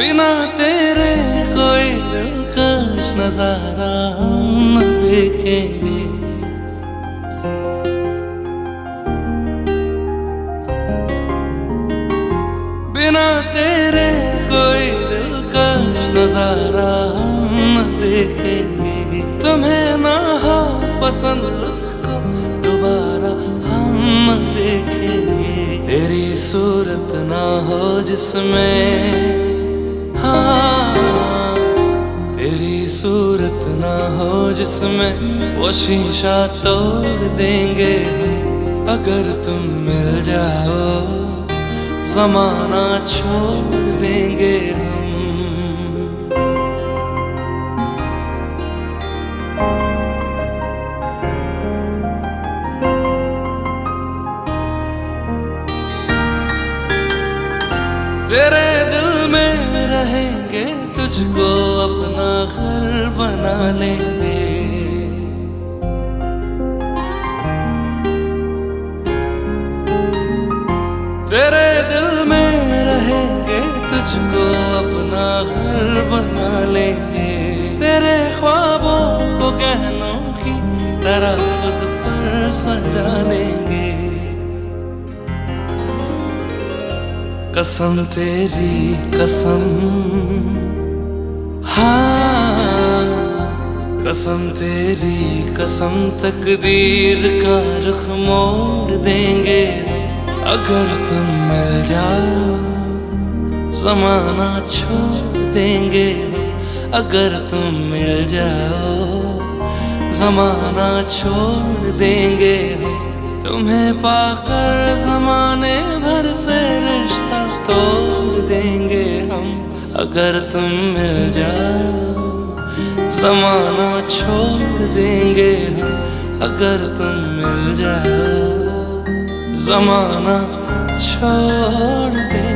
बिना तेरे कोई दिलकश नजारा हम न देखेंगे। बिना तेरे कोई दिलकश नजारा हम न देखेंगे। तुम्हें ना हो पसंद उसको दोबारा हम न देखेंगे। तेरी सूरत ना हो जिसमें, हाँ तेरी सूरत ना हो जिसमें, वो शीशा तोड़ देंगे हम। अगर तुम मिल जाओ ज़माना छोड़ देंगे हम। तेरे दिल में रहेंगे, तुझको अपना घर बना लेंगे। तेरे दिल में रहेंगे, तुझको अपना घर बना लेंगे। तेरे ख्वाबों को गहनों की तरह खुद पर सजा लेंगे। कसम तेरी कसम, हाँ कसम तेरी कसम, तकदीर का रुख मोड़ देंगे अगर तुम मिल जाओ। ज़माना छोड़ देंगे अगर तुम मिल जाओ। ज़माना छोड़ देंगे तुम्हें पाकर, ज़माने भर से रिश्ता तोड़ देंगे हम अगर तुम मिल जाओ। ज़माना छोड़ देंगे हम अगर तुम मिल जाओ। ज़माना छोड़ देंगे।